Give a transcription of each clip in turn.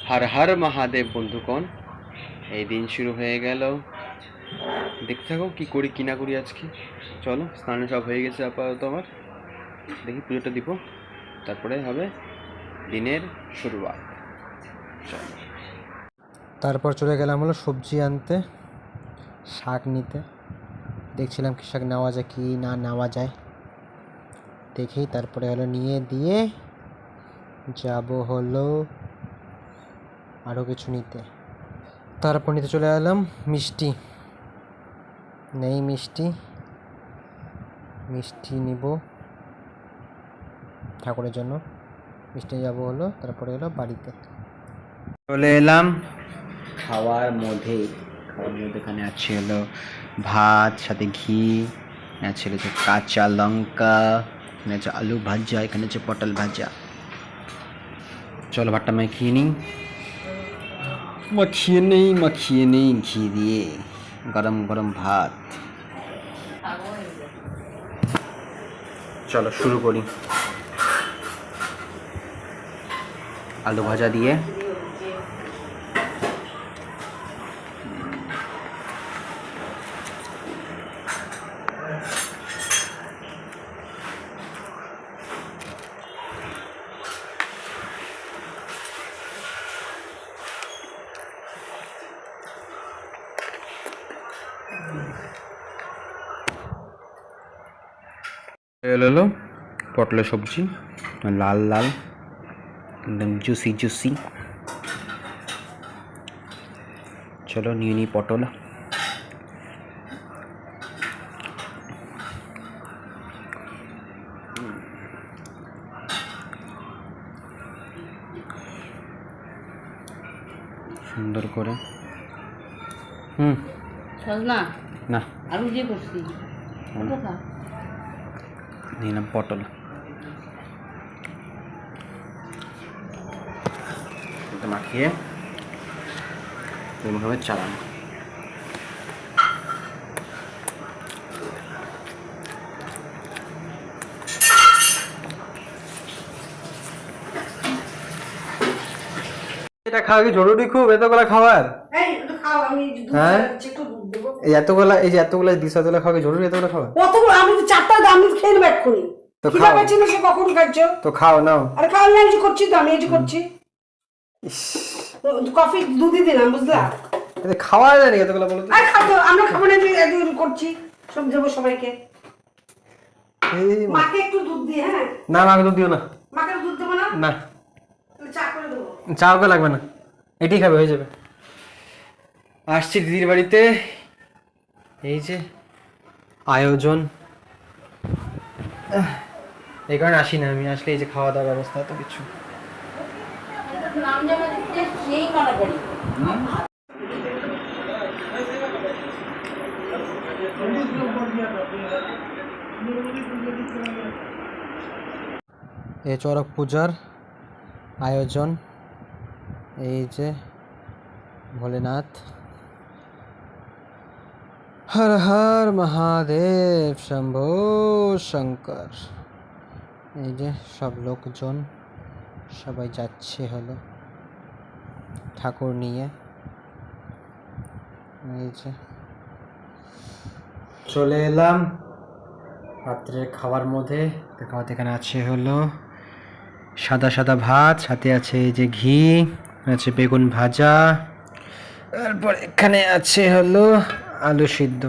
হর হর মহাদেব বন্ধুগণ, এই দিন শুরু হয়ে গেল। দেখতে থাকো কি করি কি না করি আজকে। চলো, স্নান সব হয়ে গেছে আপাতত আমার। দেখি পুজোটা দিব, তারপরে হবে দিনের শুরুয়াত। চলো। তারপর চলে গেলাম হলো সবজি আনতে, শাক নিতে। দেখছিলাম কি শাক নেওয়া যায় কি না নেওয়া যায়, দেখি তারপরে হলো নিয়ে দিয়ে যাব হলো আরও কিছু নিতে। তারপর নিতে চলে এলাম মিষ্টি। নেই মিষ্টি, মিষ্টি নিব ঠাকুরের জন্য। মিষ্টি যাব হলো, তারপরে হলো বাড়িতে চলে এলাম খাওয়ার মধ্যে। এখানে আছে হলো ভাত, সাথে ঘি, আছে হচ্ছে কাঁচা লঙ্কা, এখানে আছে আলু ভাজা, এখানে আছে পটল ভাজা। চলো ভাতটা মাখিয়ে নেই ঘি দিয়ে। গরম গরম ভাত। চলো শুরু করি। আলু ভাজা দিয়ে এলো পটলের সবজি, লাল লাল, একদম জুসি জুসি। চলো নিয়ে নিই পটল। সুন্দর করে না না আলু দিয়ে করছি নিলাম পটল। মাখিয়ে এরকমভাবে চালানো। এটা খাওয়া কি জরুরি খুব এতগুলা খাবার? হ্যাঁ, এই এতগুলা, এই যে এতগুলা দিস, এতগুলা খাওয়া কি জরুরি? এতগুলা খাবার কতগুলো? আমি তো চারটা আমি খেয়ে ব্যাক করি। তো খিদা খাও। পাচ্ছি না, সে কখন খাচ্ছ? তো খাও নাও। আরে খাও না, এই যে করছি তো, আমি এই যে করছি। কফি দুধই দিলাম, বুঝলা? এটা খাওয়া যায় নাকি এতগুলা বলো তো? আর খাবো আমরা, খাবো না, আমি একদিন করছি, সব দেবো সবাইকে। এই মাকে একটু দুধ দিয়ে। হ্যাঁ না, মাকে দুধ দিও না। মাকে দুধ দেবো না, না চা করে দেবো। চা ওকে লাগবে না, এটাই খাবে, হয়ে যাবে। আসছি দিদির বাড়িতে, এই যে আয়োজন। এই কারণে আসি না, আমি আসলে এই যে খাওয়া দাওয়ার ব্যবস্থা এত কিছু। নাম জানা দিতে সেই মানা করি। এই চড়ক পূজার আয়োজন, এই যে ভোলেনাথ, হর হর মহাদেব, শম্ভো শঙ্কর। এই যে সব লোকজন সবাই যাচ্ছে হলো ঠাকুর নিয়ে। এই যে চলে এলাম রাত্রের খাবার মধ্যে। খাওয়াতে এখানে আছে হলো সাদা সাদা ভাত, সাথে আছে এই যে ঘি, আছে বেগুন ভাজা, তারপর এখানে আছে হলো আলু সিদ্ধ।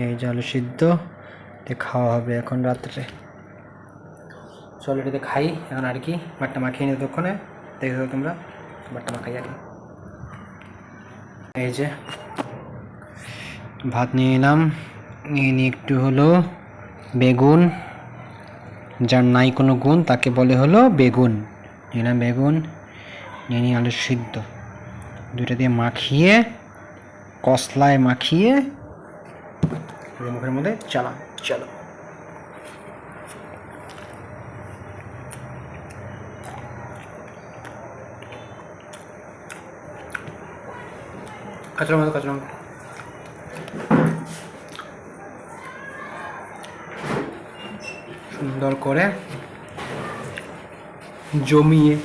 এই যে আলু সিদ্ধ খাওয়া হবে এখন রাত্রে। চলো এটাতে খাই এখন আর কি। ভাতটা মাখিয়ে নিই ততক্ষণে, দেখো তোমরা ভাতটা মাখাই আর কি। এই যে ভাত নিয়ে এলাম, নিয়ে নিয়ে একটু হলো বেগুন, যার নাই কোনো গুণ তাকে বলে হলো বেগুন। নিলাম বেগুন, নিয়ে নিয়ে আলু সিদ্ধ, দুইটা দিয়ে মাখিয়ে, কসলায় মাখিয়ে মুখের মধ্যে চালা। চলো কাঁচা লঙ্কা, কাঁচা লঙ্কা সুন্দর করে জমিয়ে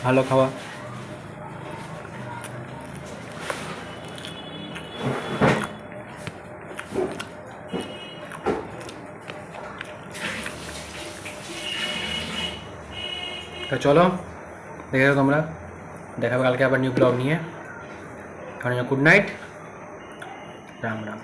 ভালো খাওয়া। তো চলো দেখে দাও তোমরা, দেখাবো কালকে আবার নিউ ব্লগ নিয়ে। এখন গুড নাইট, রাম রাম।